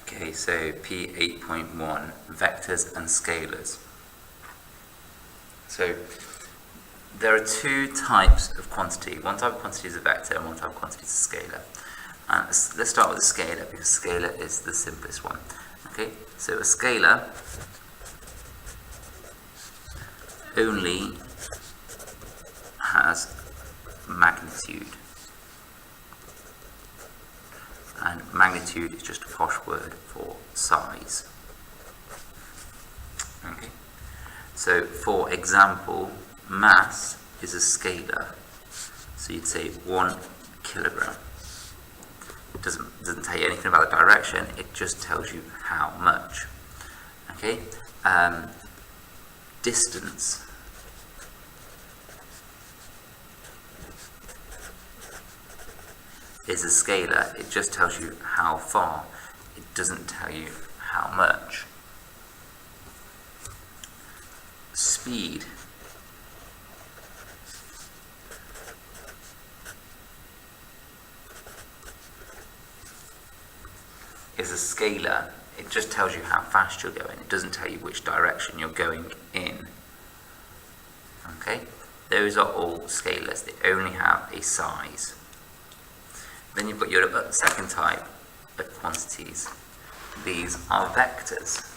Okay, so P8.1, vectors and scalars. So there are two types of quantity. One type of quantity is a vector and one type of quantity is a scalar. And let's start with the scalar because scalar is the simplest one. Okay, so a scalar only has magnitude. And magnitude is just a posh word for size. Okay. So for example, mass is a scalar. So you'd say 1 kilogram. It doesn't tell you anything about the direction, it just tells you how much. Okay. Distance is a scalar, it just tells you how far, it doesn't tell you how much. Speed is a scalar, it just tells you how fast you're going, it doesn't tell you which direction you're going in. Okay, those are all scalars, they only have a size. Then you've got your second type of quantities. These are vectors.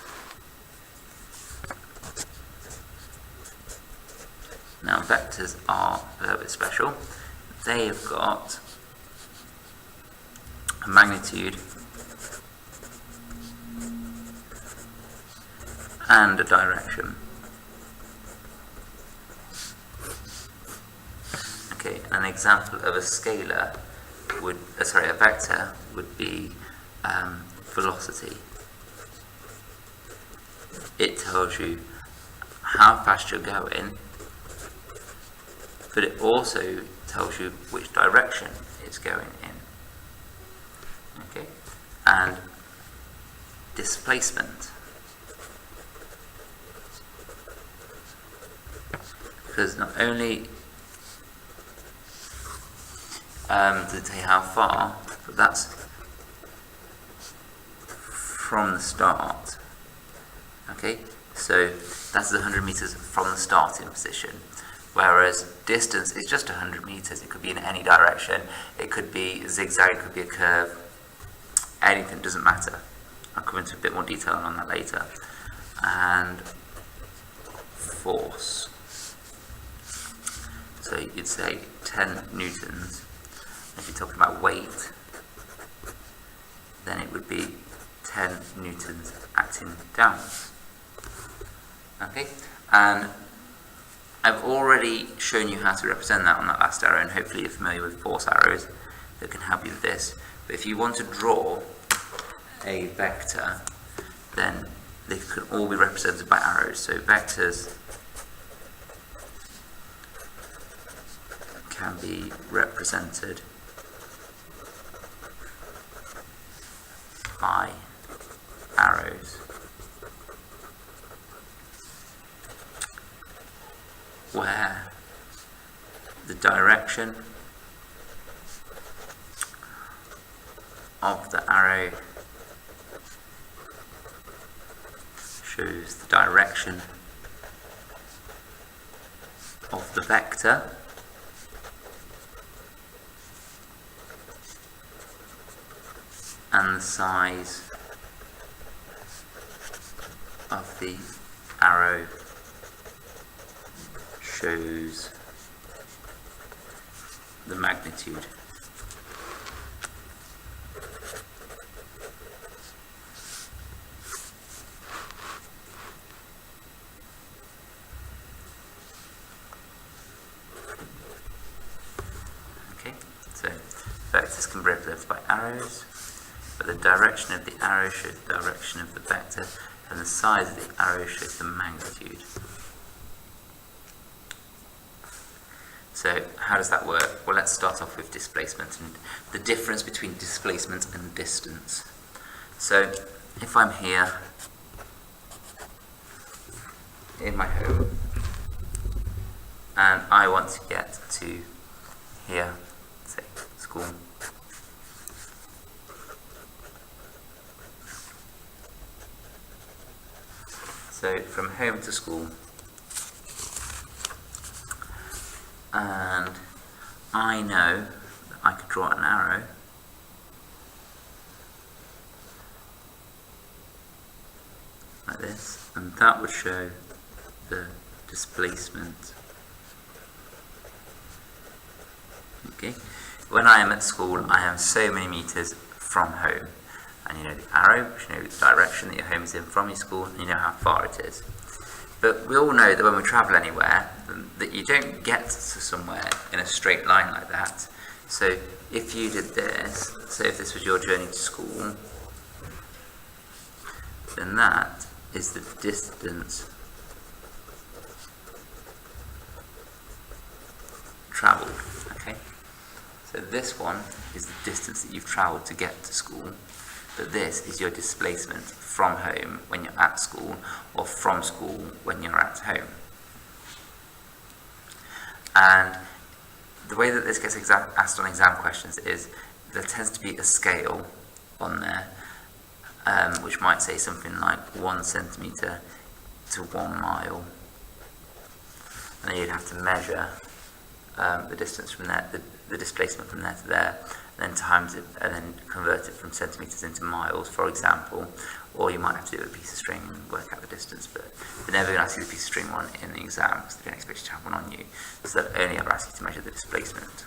Now vectors are a little bit special. They have got a magnitude and a direction. Okay, an example of a scalar would, a vector would be velocity. It tells you how fast you're going, but it also tells you which direction it's going in. Okay, and displacement, because not only to tell you how far, but that's from the start. Okay, so that's 100 meters from the starting position, whereas distance is just 100 meters. It could be in any direction, it could be zigzag, it could be a curve, anything, doesn't matter. I'll come into a bit more detail on that later. And force, so you'd say 10 newtons. If you're talking about weight, then it would be 10 newtons acting downwards. Okay, and I've already shown you how to represent that on that last arrow, and hopefully you're familiar with force arrows that can help you with this. But if you want to draw a vector, then they can all be represented by arrows. So vectors can be represented by arrows. Where the direction of the arrow shows the direction of the vector, and the size of the arrow shows the magnitude. Okay, so vectors can be represented by arrows, but the direction of the arrow shows the direction of the vector, and the size of the arrow shows the magnitude. So how does that work? Well, let's start off with displacement and the difference between displacement and distance. So if I'm here in my home and I want to get to here, say school, So from home to school, and I know that I could draw an arrow like this, and that would show the displacement. Okay, when I am at school, I am so many meters from home, and you know the arrow, which you know the direction that your home is in from your school, and you know how far it is. But we all know that when we travel anywhere, that you don't get to somewhere in a straight line like that. So if you did this, so if this was your journey to school, then that is the distance travelled. Okay, so this one is the distance that you've travelled to get to school, but this is your displacement from home when you're at school, or from school when you're at home. And the way that this gets asked on exam questions is there tends to be a scale on there, which might say something like 1 centimetre to 1 mile, and then you'd have to measure the distance from there, the displacement from there to there, and then times it, and then convert it from centimetres into miles, for example. Or you might have to do a piece of string and work out the distance, but they're never going to ask you the piece of string one in the exam because they don't expect you to have one on you. So they'll only ever ask you to measure the displacement.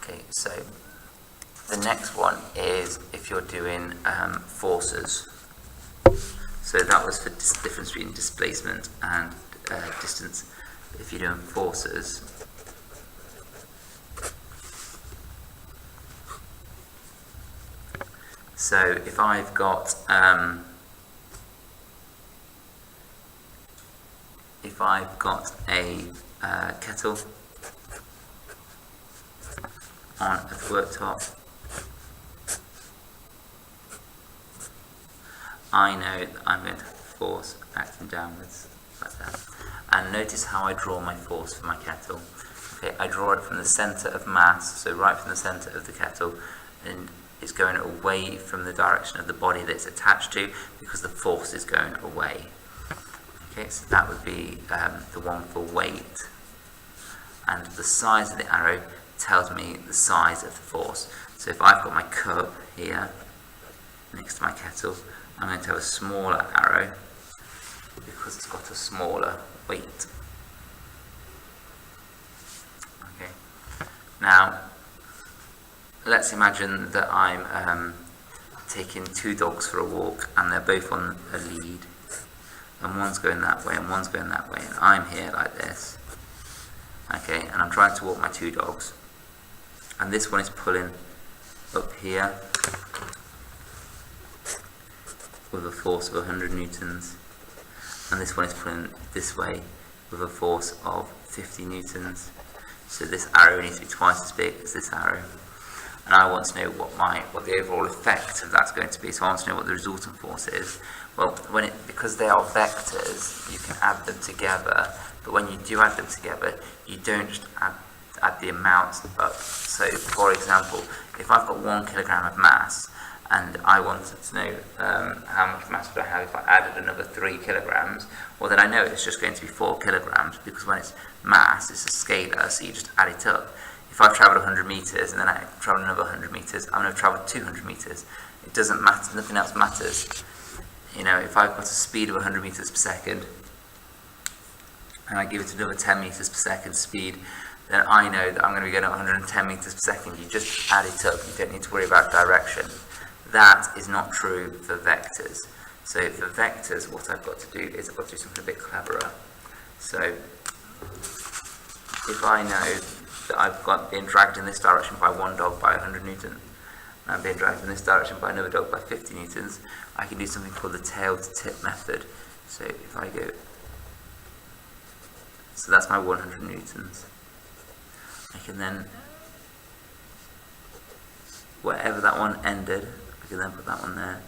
Okay, so the next one is if you're doing forces. So that was for difference between displacement and distance. If you're doing forces, so if I've got a kettle on a worktop, I know that I'm going to have a force acting downwards like that. And notice how I draw my force for my kettle. Okay, I draw it from the centre of mass, so right from the centre of the kettle, and it's going away from the direction of the body that it's attached to because the force is going away. Okay, so that would be the one for weight. And the size of the arrow tells me the size of the force. So if I've got my cup here next to my kettle, I'm going to have a smaller arrow because it's got a smaller weight. Okay. Now, let's imagine that I'm taking 2 dogs for a walk and they're both on a lead, and one's going that way and one's going that way, and I'm here like this. Okay, and I'm trying to walk my 2 dogs, and this one is pulling up here with a force of 100 newtons, and this one is pulling this way with a force of 50 newtons. So this arrow needs to be twice as big as this arrow. And I want to know what the overall effect of that's going to be. So I want to know what the resultant force is. Well, because they are vectors, you can add them together. But when you do add them together, you don't just add the amounts up. So, for example, if I've got 1 kilogram of mass, and I wanted to know how much mass would I have if I added another 3 kilograms, well then I know it's just going to be 4 kilograms, because when it's mass, it's a scalar, so you just add it up. If I've travelled 100 metres and then I travel another 100 metres, I'm going to travel 200 metres. It doesn't matter, nothing else matters. You know, if I've got a speed of 100 metres per second, and I give it another 10 metres per second speed, then I know that I'm going to be going at 110 metres per second. You just add it up, you don't need to worry about direction. That is not true for vectors. So for vectors, what I've got to do is I've got to do something a bit cleverer. So if I know that I've been dragged in this direction by 1 dog by 100 newtons, and I'm being dragged in this direction by another dog by 50 newtons, I can do something called the tail to tip method. So if I go, so that's my 100 newtons. I can then, wherever that one ended, I can then put that one there,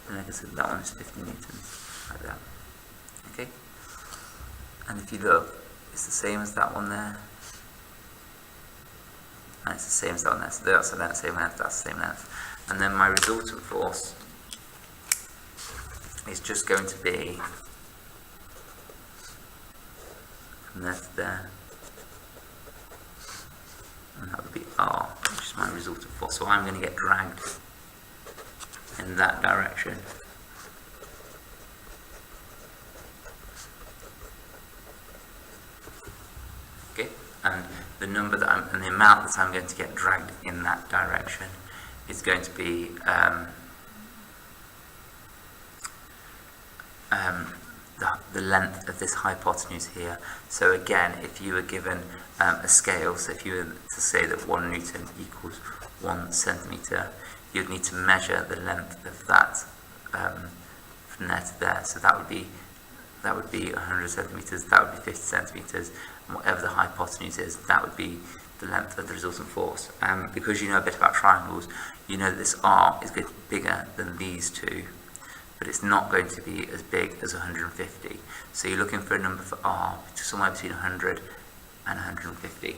and I can say that one is 50 newtons, like that. Okay? And if you look, it's the same as that one there, and it's the same as that one there. So that's the same length, that's the same length. And then my resultant force is just going to be from there to there, and that would be r, which is my resultant force. So I'm going to get dragged in that direction. Okay, and the number that and the amount that I'm going to get dragged in that direction is going to be the length of this hypotenuse here. So again, if you were given a scale, so if you were to say that 1 Newton equals 1 centimetre, you'd need to measure the length of that from there to there. So that would be 100 centimetres, that would be 50 centimetres, and whatever the hypotenuse is, that would be the length of the resultant force. Because you know a bit about triangles, you know that this r is going to be bigger than these two, but it's not going to be as big as 150. So you're looking for a number for r, which is somewhere between 100 and 150.